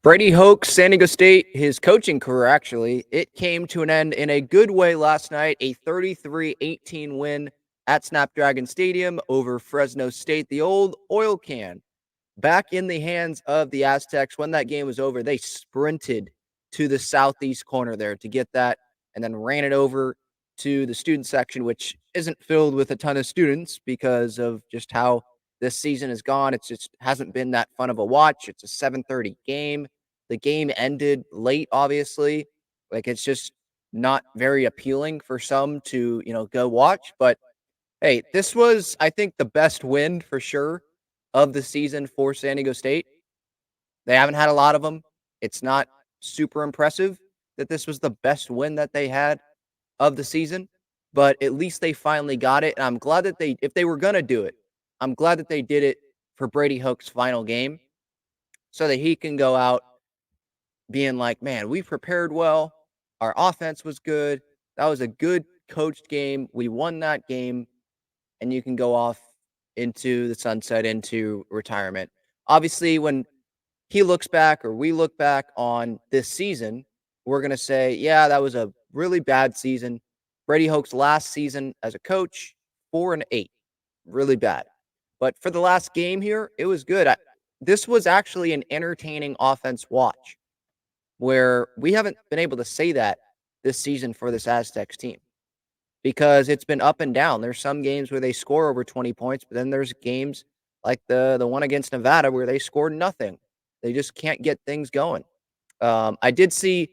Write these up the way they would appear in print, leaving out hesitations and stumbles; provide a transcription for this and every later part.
Brady Hoke, San Diego State, his coaching career actually, it came to an end in a good way last night, a 33-18 win at Snapdragon Stadium over Fresno State, the old oil can. Back in the hands of the Aztecs. When that game was over, they sprinted to the southeast corner there to get that and then ran it over to the student section, which isn't filled with a ton of students because of just how this season has gone. It's just hasn't been that fun of a watch. It's a 7:30 game. The game ended late, obviously. Like it's just not very appealing for some to, go watch. But hey, this was, I think, the best win for sure of the season for San Diego State. They haven't had a lot of them. It's not super impressive that this was the best win that they had of the season, but at least they finally got it. And I'm glad that if they were going to do it, I'm glad that they did it for Brady Hoke's final game so that he can go out being like, man, we prepared well. Our offense was good. That was a good coached game. We won that game. And you can go off into the sunset, into retirement. Obviously, when he looks back or we look back on this season, we're going to say, yeah, that was a really bad season. Brady Hoke's last season as a coach, 4-8, really bad. But for the last game here, it was good. This was actually an entertaining offense watch where we haven't been able to say that this season for this Aztecs team because it's been up and down. There's some games where they score over 20 points, but then there's games like the one against Nevada where they scored nothing. They just can't get things going. I did see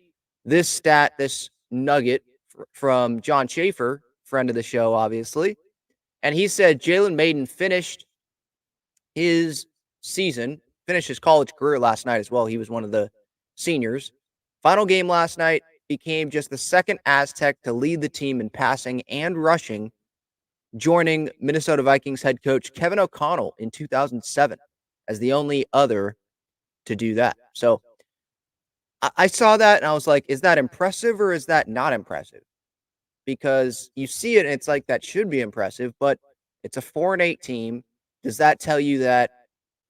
this nugget from John Schaefer, friend of the show, obviously, and he said Jaylen Mayden his finished his college career last night as well. He was one of the seniors. Final game last night, became just the second Aztec to lead the team in passing and rushing, joining Minnesota Vikings head coach Kevin O'Connell in 2007 as the only other to do that. So I saw that and I was like, is that impressive or is that not impressive? Because you see it and it's like that should be impressive, but it's a 4-8 team. Does that tell you that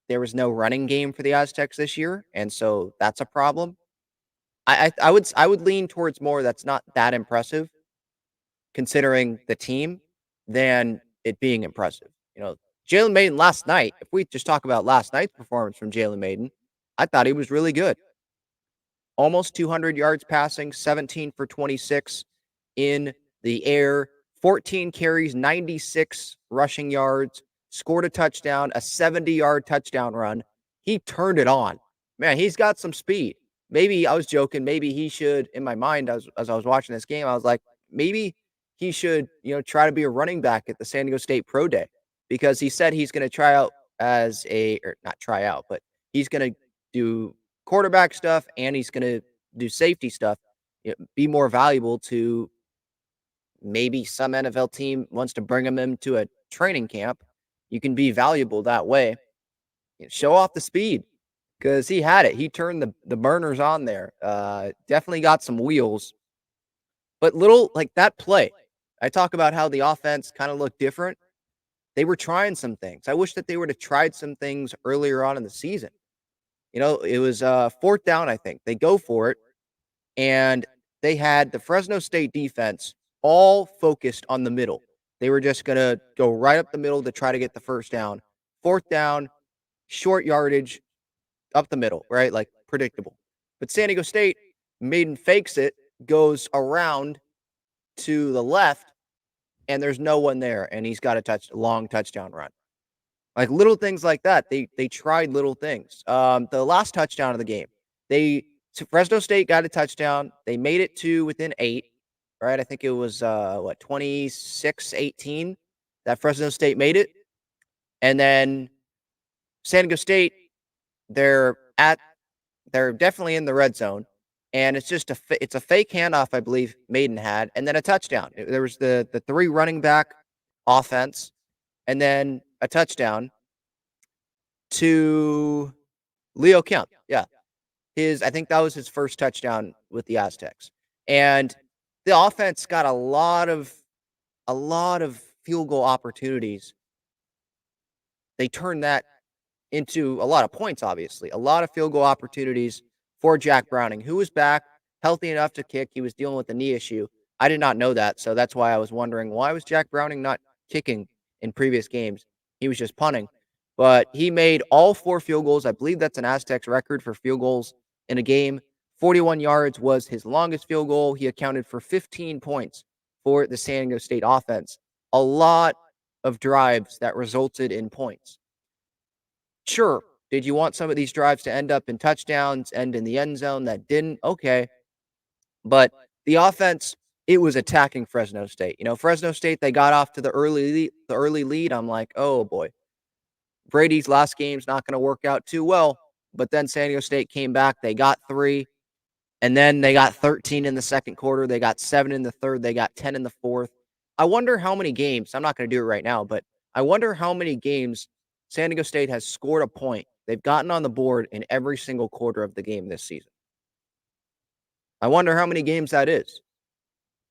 there was no running game for the Aztecs this year? And so that's a problem. I would lean towards more that's not that impressive considering the team than it being impressive. Jaylen Mayden last night, if we just talk about last night's performance from Jaylen Mayden, I thought he was really good. Almost 200 yards passing, 17 for 26 in the air, 14 carries, 96 rushing yards, scored a touchdown, a 70-yard touchdown run. He turned it on. Man, he's got some speed. Maybe I was joking. Maybe he should, in my mind, as I was watching this game, I was like, maybe he should, try to be a running back at the San Diego State Pro Day because he said he's going to try out or not try out, but he's going to do quarterback stuff and he's going to do safety stuff, be more valuable to maybe some NFL team wants to bring him into a training camp. You can be valuable that way. Show off the speed because he had it. He turned the burners on there. Definitely got some wheels. But little like that play, I talk about how the offense kind of looked different. They were trying some things. I wish that they would have tried some things earlier on in the season. It was fourth down, I think. They go for it, and they had the Fresno State defense all focused on the middle. They were just going to go right up the middle to try to get the first down. Fourth down, short yardage, up the middle, right? Like predictable. But San Diego State, Mayden fakes it, goes around to the left, and there's no one there, and he's got a long touchdown run. Like little things like that. They tried little things. The last touchdown of the game, Fresno State got a touchdown. They made it to within 8, right? I think it was 26-18 that Fresno State made it. And then San Diego State, they're definitely in the red zone. And it's just it's a fake handoff, I believe Mayden had, and then a touchdown. There was the 3 running back offense, and then a touchdown to Leo Kemp. Yeah. I think that was his first touchdown with the Aztecs. And the offense got a lot of field goal opportunities. They turned that into a lot of points, obviously. A lot of field goal opportunities for Jack Browning, who was back, healthy enough to kick. He was dealing with a knee issue. I did not know that, so that's why I was wondering, why was Jack Browning not kicking in previous games? He was just punting. But he made all 4 field goals. I believe that's an Aztecs record for field goals in a game. 41 yards was his longest field goal. He accounted for 15 points for the San Diego State offense. A lot of drives that resulted in points. Sure, did you want some of these drives to end up in touchdowns, end in the end zone? That didn't? Okay. But the offense, it was attacking Fresno State. Fresno State, they got off to the early lead. I'm like, oh boy, Brady's last game's not going to work out too well. But then San Diego State came back. They got 3, and then they got 13 in the second quarter. They got 7 in the third. They got 10 in the fourth. I wonder how many games, I'm not going to do it right now, but I wonder how many games San Diego State has scored a point. They've gotten on the board in every single quarter of the game this season. I wonder how many games that is.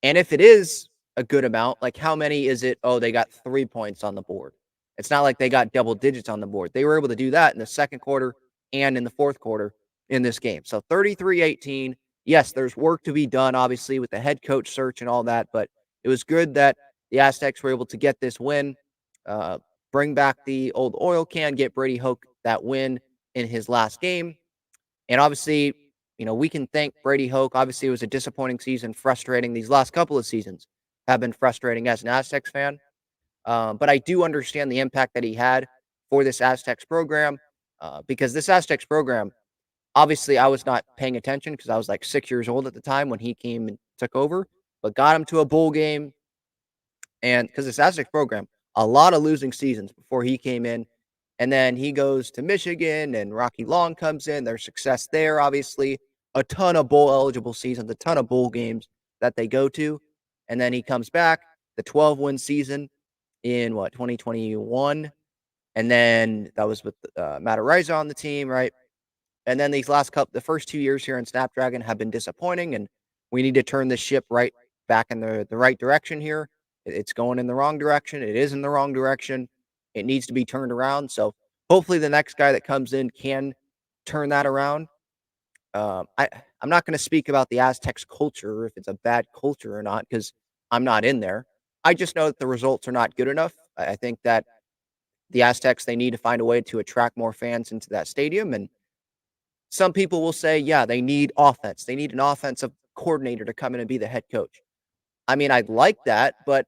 And if it is a good amount, like how many is it? Oh, they got 3 points on the board. It's not like they got double digits on the board. They were able to do that in the second quarter and in the fourth quarter in this game. So 33-18. Yes, there's work to be done, obviously, with the head coach search and all that, but it was good that the Aztecs were able to get this win, uh, bring back the old oil can, get Brady Hoke that win in his last game. And obviously, we can thank Brady Hoke. Obviously, it was a disappointing season, frustrating. These last couple of seasons have been frustrating as an Aztecs fan. But I do understand the impact that he had for this Aztecs program, because this Aztecs program, obviously, I was not paying attention because I was like 6 years old at the time when he came and took over, but got him to a bowl game. And because this Aztecs program, a lot of losing seasons before he came in. And then he goes to Michigan and Rocky Long comes in. There's success there, obviously. A ton of bowl eligible seasons, a ton of bowl games that they go to. And then he comes back, the 12-win season in 2021. And then that was with Matt Ariza on the team, right? And then the first 2 years here in Snapdragon have been disappointing. And we need to turn this ship right back in the right direction here. It's going in the wrong direction. It is in the wrong direction. It needs to be turned around. So hopefully the next guy that comes in can turn that around. I'm not going to speak about the Aztecs culture, if it's a bad culture or not, because I'm not in there. I just know that the results are not good enough. I think that the Aztecs, they need to find a way to attract more fans into that stadium. And some people will say, yeah, they need offense. They need an offensive coordinator to come in and be the head coach. I mean, I'd like that, but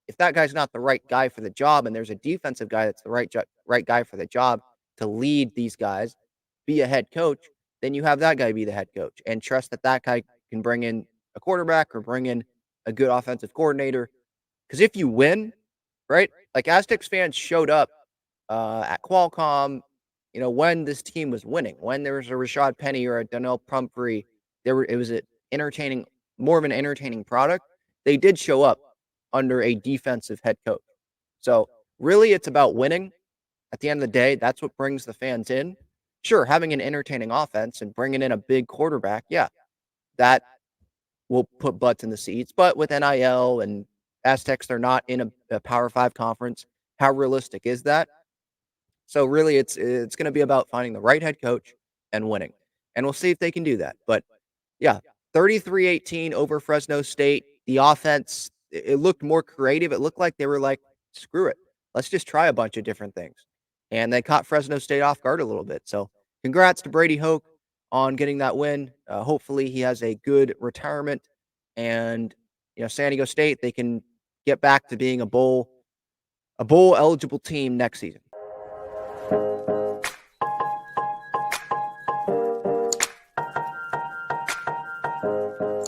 if that guy's not the right guy for the job and there's a defensive guy that's the right guy for the job to lead these guys, be a head coach, then you have that guy be the head coach and trust that that guy can bring in a quarterback or bring in a good offensive coordinator. Because if you win, right, like Aztecs fans showed up at Qualcomm, when this team was winning, when there was a Rashad Penny or a Donnell Pumphrey, it was more of an entertaining product. They did show up under a defensive head coach. So really, it's about winning. At the end of the day, that's what brings the fans in. Sure, having an entertaining offense and bringing in a big quarterback, yeah, that will put butts in the seats. But with NIL and Aztecs, they're not in a Power 5 conference. How realistic is that? So really, it's going to be about finding the right head coach and winning. And we'll see if they can do that. But yeah, 33-18 over Fresno State. The offense, it looked more creative. It looked like they were like, screw it. Let's just try a bunch of different things. And they caught Fresno State off guard a little bit. So congrats to Brady Hoke on getting that win. Hopefully he has a good retirement. And, San Diego State, they can get back to being a bowl eligible team next season.